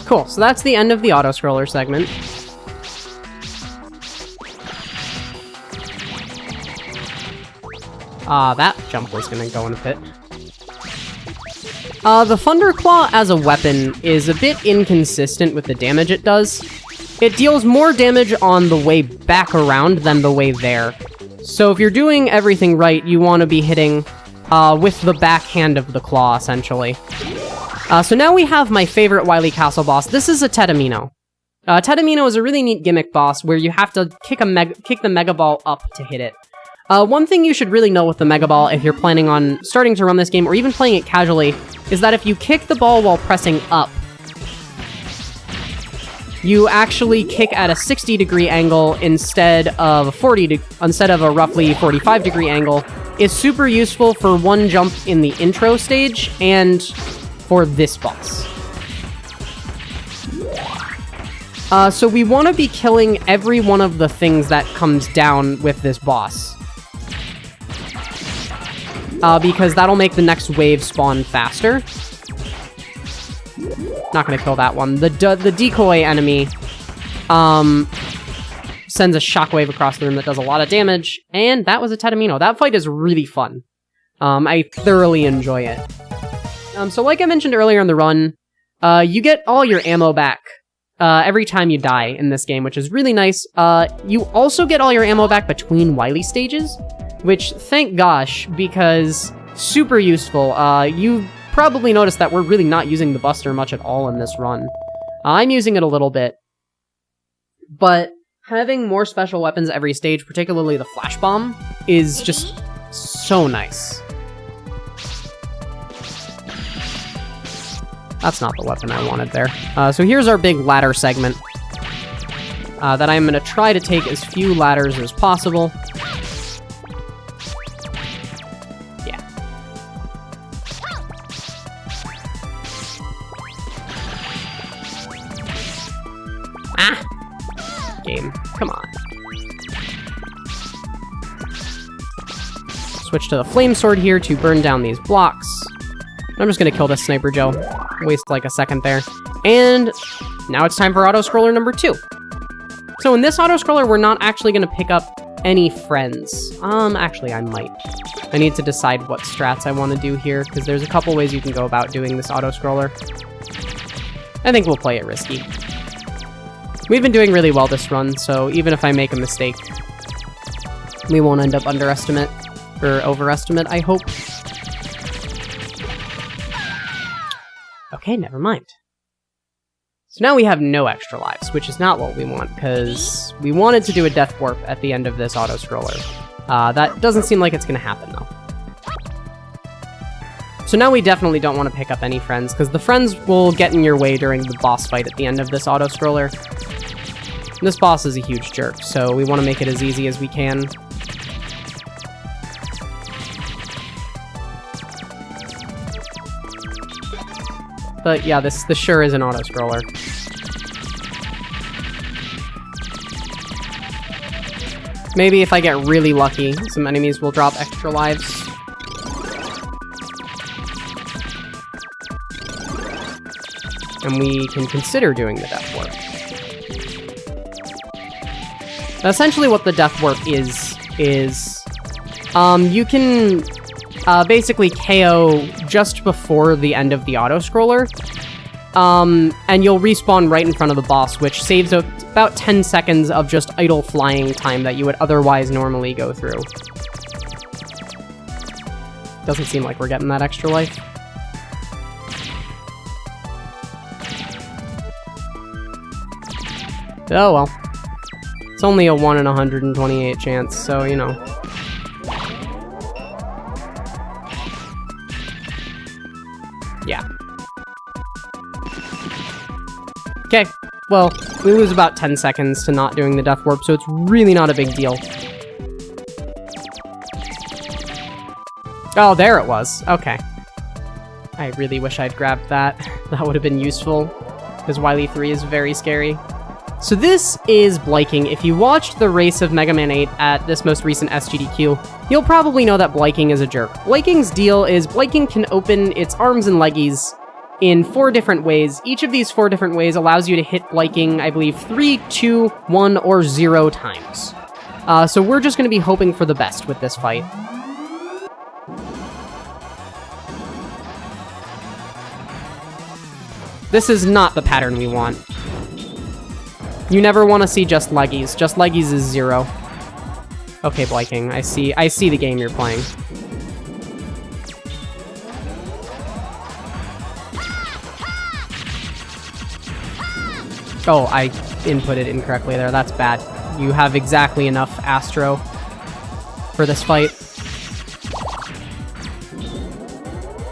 Cool, so that's the end of the auto-scroller segment. That jump was gonna go in a pit. The Thunderclaw as a weapon is a bit inconsistent with the damage it does. It deals more damage on the way back around than the way there. So if you're doing everything right, you want to be hitting with the backhand of the claw, essentially. So now we have my favorite Wily Castle boss. This is a Tetamino. Tetamino is a really neat gimmick boss where you have to kick the Mega Ball up to hit it. One thing you should really know with the Mega Ball if you're planning on starting to run this game, or even playing it casually, is that if you kick the ball while pressing up, you actually kick at a 60-degree angle instead of a roughly 45-degree angle. It's super useful for one jump in the intro stage and for this boss. So we want to be killing every one of the things that comes down with this boss. Because that'll make the next wave spawn faster. Not gonna kill that one. The decoy enemy sends a shockwave across the room that does a lot of damage, and that was a Tetamino. That fight is really fun. I thoroughly enjoy it. So like I mentioned earlier in the run, you get all your ammo back every time you die in this game, which is really nice. You also get all your ammo back between Wily stages, which, thank gosh, because super useful. You probably noticed that we're really not using the Buster much at all in this run. I'm using it a little bit, but having more special weapons every stage, particularly the Flash Bomb, is just so nice. That's not the weapon I wanted there. So here's our big ladder segment, that I'm going to try to take as few ladders as possible. Game. Come on. Switch to the flame sword here to burn down these blocks. I'm just gonna kill this Sniper Joe. Waste like a second there. And now it's time for auto-scroller number 2. So in this auto-scroller, we're not actually gonna pick up any friends. Actually, I might. I need to decide what strats I want to do here, because there's a couple ways you can go about doing this auto-scroller. I think we'll play it risky. We've been doing really well this run, so even if I make a mistake, we won't end up underestimate, or overestimate, I hope. Okay, never mind. So now we have no extra lives, which is not what we want, because we wanted to do a death warp at the end of this auto-scroller. That doesn't seem like it's going to happen, though. So now we definitely don't want to pick up any friends, because the friends will get in your way during the boss fight at the end of this auto-scroller. This boss is a huge jerk, so we want to make it as easy as we can. But yeah, this sure is an auto-scroller. Maybe if I get really lucky, some enemies will drop extra lives. And we can consider doing the Death Warp. Now, essentially what the Death Warp is you can basically KO just before the end of the auto-scroller, and you'll respawn right in front of the boss, which saves about 10 seconds of just idle flying time that you would otherwise normally go through. Doesn't seem like we're getting that extra life. Oh well. It's only a 1 in 128 chance, so, you know. Yeah. Okay, well, we lose about 10 seconds to not doing the Death Warp, so it's really not a big deal. Oh, there it was. Okay. I really wish I'd grabbed that. That would have been useful, because Wily 3 is very scary. So this is Blyking. If you watched the race of Mega Man 8 at this most recent SGDQ, you'll probably know that Blyking is a jerk. Blyking's deal is Blyking can open its arms and leggies in 4 different ways. Each of these 4 different ways allows you to hit Blyking, I believe, 3, 2, 1, or 0 times. So we're just going to be hoping for the best with this fight. This is not the pattern we want. You never want to see just leggies. Just leggies is 0. Okay, Blyking, I see the game you're playing. Oh, I inputted incorrectly there. That's bad. You have exactly enough Astro for this fight.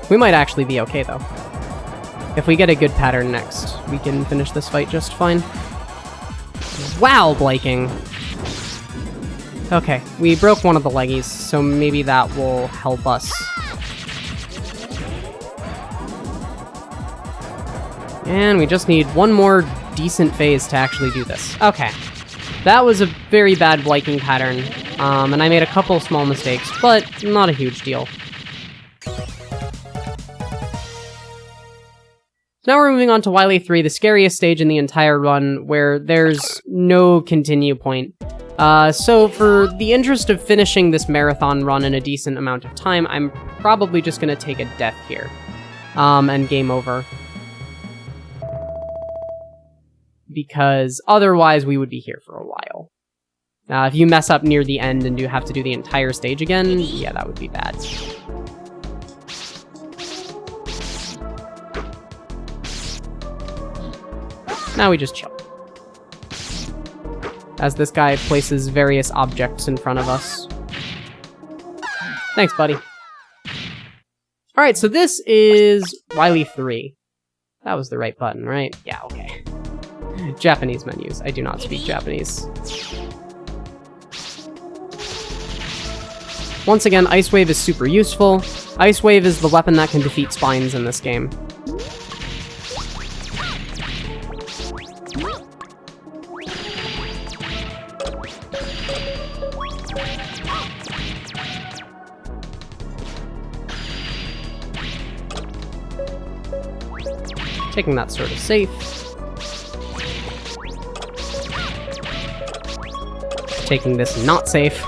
We might actually be okay, though. If we get a good pattern next, we can finish this fight just fine. Wow, Blyking. Okay, we broke one of the leggies, so maybe that will help us. And we just need one more decent phase to actually do this. Okay. That was a very bad Blyking pattern, and I made a couple small mistakes, but not a huge deal. Now we're moving on to Wily 3, the scariest stage in the entire run, where there's no continue point. So for the interest of finishing this marathon run in a decent amount of time, I'm probably just gonna take a death here, and game over. Because otherwise we would be here for a while. If you mess up near the end and do have to do the entire stage again, yeah, that would be bad. Now we just chill. As this guy places various objects in front of us. Thanks, buddy. Alright, so this is Wily 3. That was the right button, right? Yeah, okay. Japanese menus. I do not speak Japanese. Once again, Ice Wave is super useful. Ice Wave is the weapon that can defeat spines in this game. Taking that sort of safe. Taking this not safe.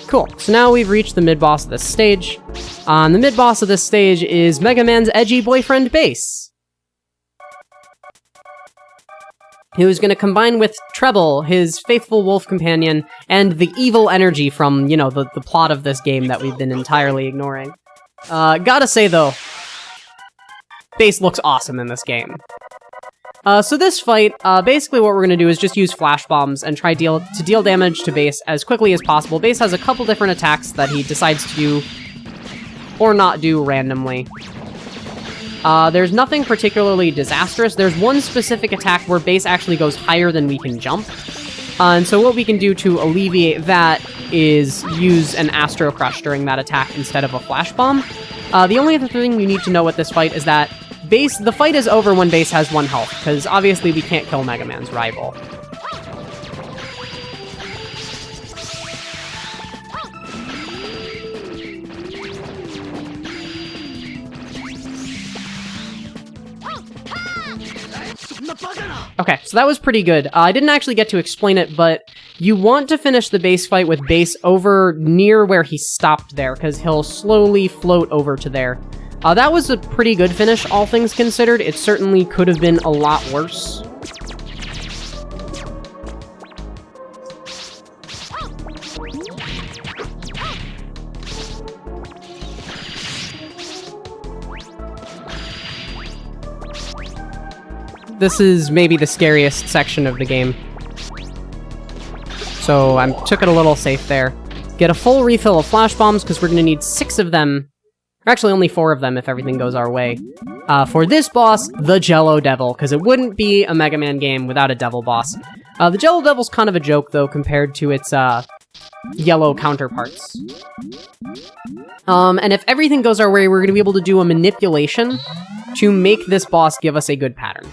Cool, so now we've reached the mid-boss of this stage. The mid-boss of this stage is Mega Man's edgy boyfriend, Bass, who's going to combine with Treble, his faithful wolf companion, and the evil energy from, you know, the plot of this game that we've been entirely ignoring. Gotta say, though, Bass looks awesome in this game. So this fight, basically what we're going to do is just use flash bombs and try to deal damage to Bass as quickly as possible. Bass has a couple different attacks that he decides to do or not do randomly. There's nothing particularly disastrous. There's one specific attack where Bass actually goes higher than we can jump. And so what we can do to alleviate that is use an Astro Crush during that attack instead of a Flash Bomb. The only other thing you need to know with this fight is that the fight is over when Base has 1 health, because obviously we can't kill Mega Man's rival. Okay, so that was pretty good. I didn't actually get to explain it, but you want to finish the Base fight with Base over near where he stopped there, because he'll slowly float over to there. That was a pretty good finish, all things considered. It certainly could have been a lot worse. This is maybe the scariest section of the game. So I took it a little safe there. Get a full refill of Flash Bombs, because we're going to need 6 of them. Or actually only 4 of them if everything goes our way. For this boss, the Jello Devil, because it wouldn't be a Mega Man game without a Devil boss. The Jello Devil's kind of a joke, though, compared to its yellow counterparts. And if everything goes our way, we're going to be able to do a manipulation to make this boss give us a good pattern.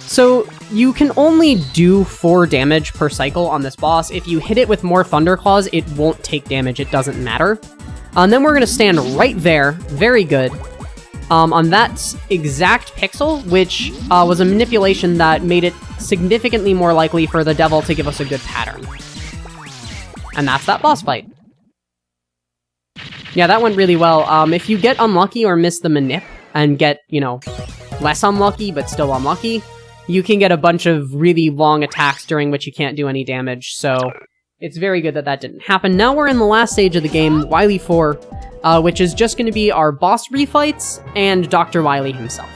So, you can only do 4 damage per cycle on this boss. If you hit it with more Thunderclaws, it won't take damage, it doesn't matter. And then we're going to stand right there, very good, on that exact pixel, which was a manipulation that made it significantly more likely for the devil to give us a good pattern. And that's that boss fight. Yeah, that went really well. If you get unlucky or miss the manip, and get, you know, less unlucky, but still unlucky, you can get a bunch of really long attacks during which you can't do any damage, so it's very good that that didn't happen. Now we're in the last stage of the game, Wily 4, which is just going to be our boss refights and Dr. Wily himself.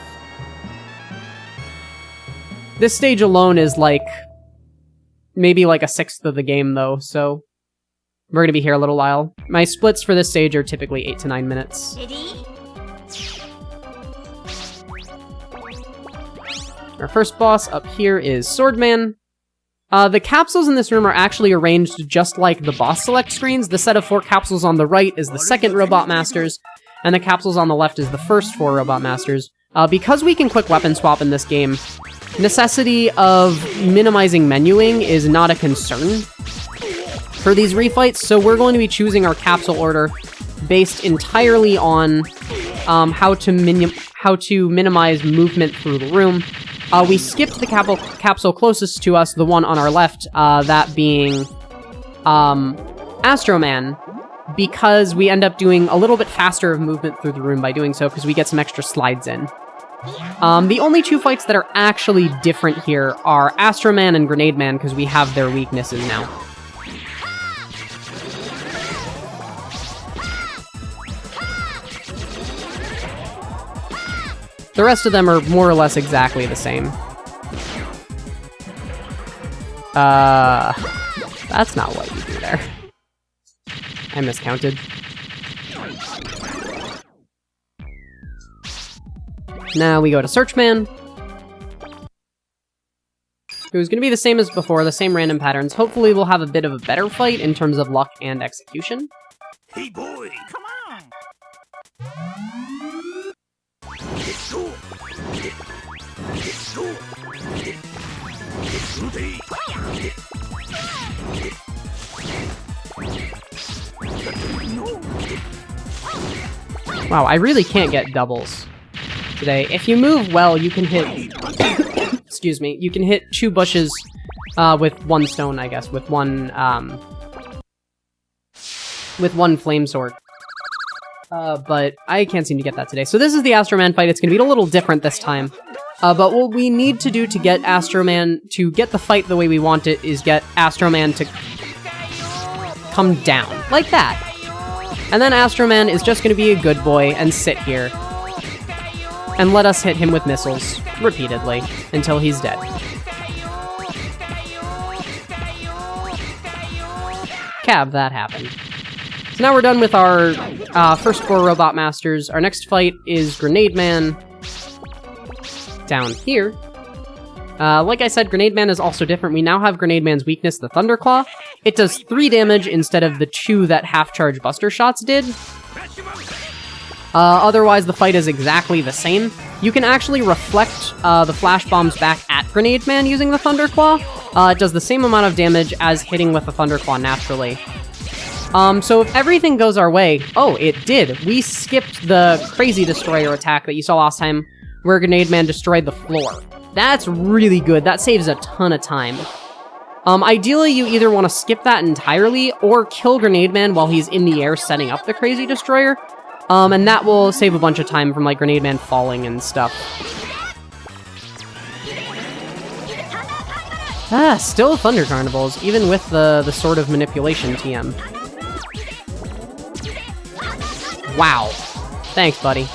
This stage alone is like, maybe like a 1/6 of the game though, so we're going to be here a little while. My splits for this stage are typically 8 to 9 minutes. Our first boss up here is Swordman. The capsules in this room are actually arranged just like the boss select screens. The set of 4 capsules on the right is the second Robot Masters, and the capsules on the left is the first 4 Robot Masters. Because we can quick weapon swap in this game, necessity of minimizing menuing is not a concern for these refights, so we're going to be choosing our capsule order based entirely on how to minimize movement through the room. We skipped the capsule closest to us, the one on our left, that being Astro Man, because we end up doing a little bit faster of movement through the room by doing so, because we get some extra slides in. The only 2 fights that are actually different here are Astro Man and Grenade Man, because we have their weaknesses now. The rest of them are more or less exactly the same. That's not what you do there. I miscounted. Now we go to Searchman, who's going to be the same as before, the same random patterns. Hopefully we'll have a bit of a better fight in terms of luck and execution. Hey boy, come on! Wow, I really can't get doubles today. If you move well, you can hit... excuse me. You can hit 2 bushes with 1 stone, I guess. With one flame sword. But I can't seem to get that today. So this is the Astro Man fight. It's going to be a little different this time. But what we need to do to get Astro Man to get the fight the way we want it is get Astro Man to come down. Like that. And then Astro Man is just going to be a good boy and sit here. And let us hit him with missiles repeatedly until he's dead. Cab, that happened. So now we're done with our first 4 Robot Masters. Our next fight is Grenade Man down here. Like I said, Grenade Man is also different. We now have Grenade Man's weakness, the Thunderclaw. It does 3 damage instead of the 2 that half-charge Buster Shots did. Otherwise, the fight is exactly the same. You can actually reflect the Flash Bombs back at Grenade Man using the Thunderclaw. It does the same amount of damage as hitting with the Thunderclaw naturally. So if everything goes our way... Oh, it did! We skipped the Crazy Destroyer attack that you saw last time, where Grenade Man destroyed the floor. That's really good. That saves a ton of time. Ideally, you either want to skip that entirely, or kill Grenade Man while he's in the air setting up the Crazy Destroyer. And that will save a bunch of time from, like, Grenade Man falling and stuff. Still Thunder Carnivals, even with the sort of manipulation TM. Wow. Thanks, buddy.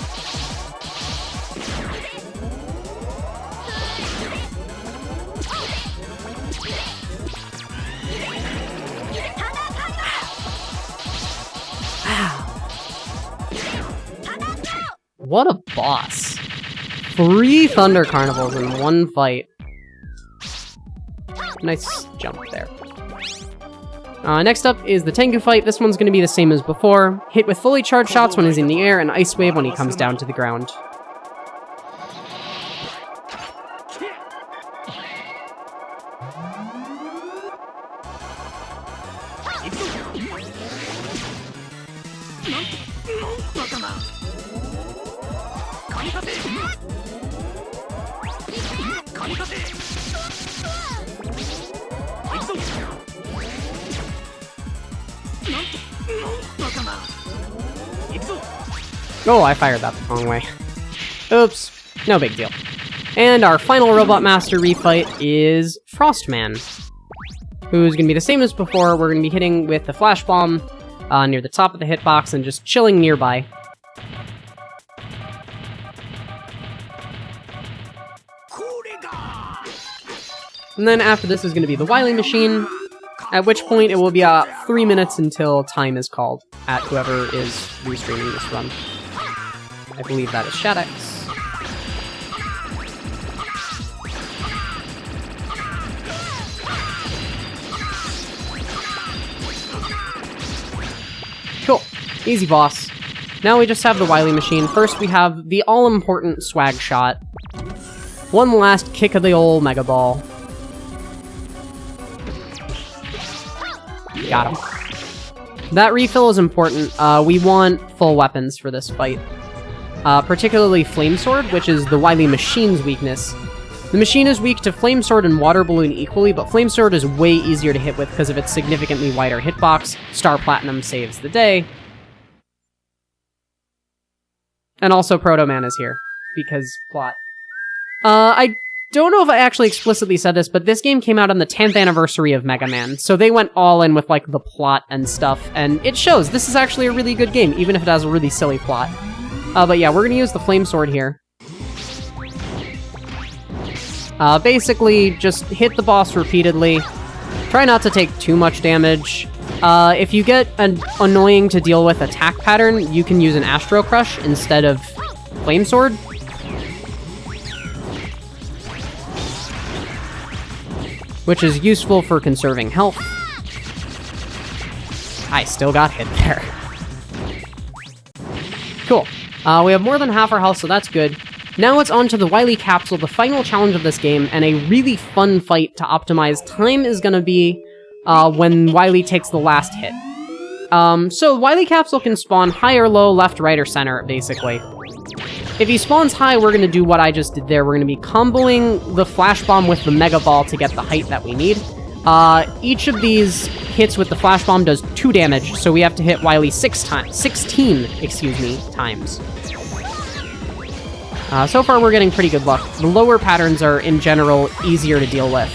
What a boss. 3 Thunder Carnivals in one fight. Nice jump there. Next up is the Tengu fight. This one's going to be the same as before. Hit with fully charged shots when he's in the air, and Ice Wave when he comes down to the ground. Oh, I fired that the wrong way. Oops. No big deal. And our final Robot Master refight is Frostman, who's going to be the same as before. We're going to be hitting with the Flash Bomb near the top of the hitbox and just chilling nearby. And then after this is going to be the Wily Machine, at which point it will be 3 minutes until time is called at whoever is restreaming this run. I believe that is Shadex. Cool. Easy boss. Now we just have the Wily Machine. First we have the all-important Swag Shot. One last kick of the old Mega Ball. Got him. That refill is important. We want full weapons for this fight. Particularly Flame Sword, which is the Wily Machine's weakness. The Machine is weak to Flame Sword and Water Balloon equally, but Flame Sword is way easier to hit with because of its significantly wider hitbox. Star Platinum saves the day. And also Protoman is here, because plot. I don't know if I actually explicitly said this, but this game came out on the 10th anniversary of Megaman, so they went all in with, like, the plot and stuff, and it shows. This is actually a really good game, even if it has a really silly plot. But yeah, we're gonna use the Flame Sword here. Basically, just hit the boss repeatedly. Try not to take too much damage. If you get an annoying to deal with attack pattern, you can use an Astro Crush instead of Flame Sword. Which is useful for conserving health. I still got hit there. Cool. We have more than half our health, so that's good. Now it's on to the Wily Capsule, the final challenge of this game, and a really fun fight to optimize time is going to be when Wily takes the last hit. So Wily Capsule can spawn high or low, left, right, or center, basically. If he spawns high, we're going to do what I just did there. We're going to be comboing the Flash Bomb with the Mega Ball to get the height that we need. Each of these hits with the Flash Bomb does 2 damage, so we have to hit Wily 16 times. So far, we're getting pretty good luck. The lower patterns are, in general, easier to deal with.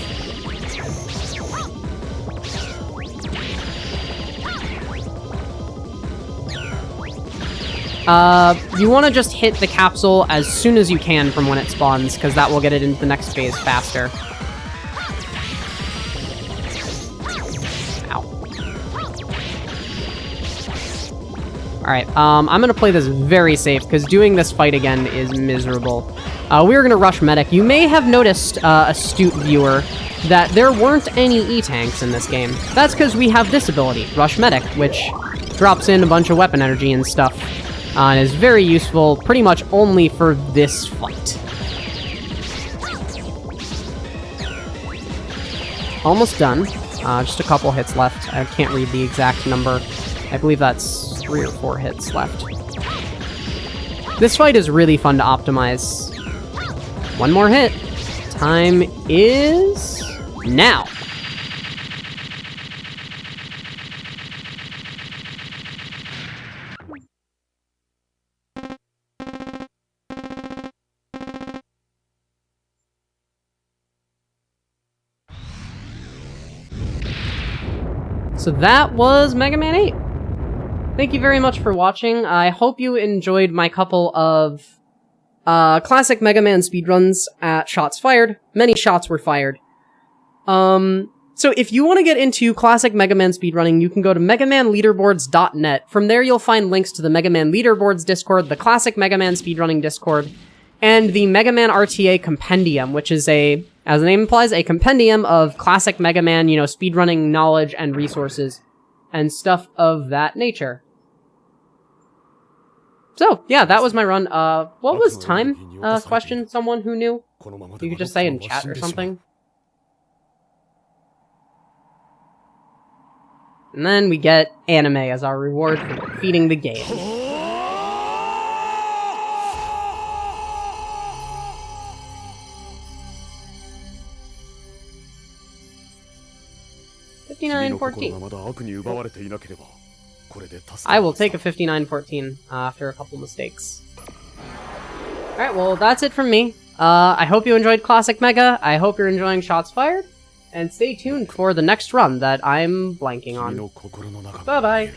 You want to just hit the capsule as soon as you can from when it spawns, because that will get it into the next phase faster. Ow. Alright, I'm gonna play this very safe, because doing this fight again is miserable. We're gonna rush medic. You may have noticed, astute viewer, that there weren't any E-tanks in this game. That's because we have this ability, Rush Medic, which drops in a bunch of weapon energy and stuff, and is very useful pretty much only for this fight. Almost done. Just a couple hits left. I can't read the exact number. I believe that's 3 or 4 hits left. This fight is really fun to optimize. One more hit. Time is now. So that was Mega Man 8. Thank you very much for watching. I hope you enjoyed my couple of classic Mega Man speedruns at Shots Fired. Many shots were fired. So if you want to get into classic Mega Man speedrunning, you can go to megamanleaderboards.net. From there you'll find links to the Mega Man Leaderboards Discord, the classic Mega Man speedrunning Discord, and the Mega Man RTA Compendium, which is a, as the name implies, a compendium of classic Mega Man, you know, speedrunning knowledge and resources, and stuff of that nature. So, yeah, that was my run. What was time? Question, someone who knew? You could just say in chat or something. And then we get anime as our reward for defeating the game. $59.14. I will take a 59.14 after a couple mistakes. Alright, well, that's it from me. I hope you enjoyed Classic Mega. I hope you're enjoying Shots Fired. And stay tuned for the next run that I'm blanking on. Bye-bye.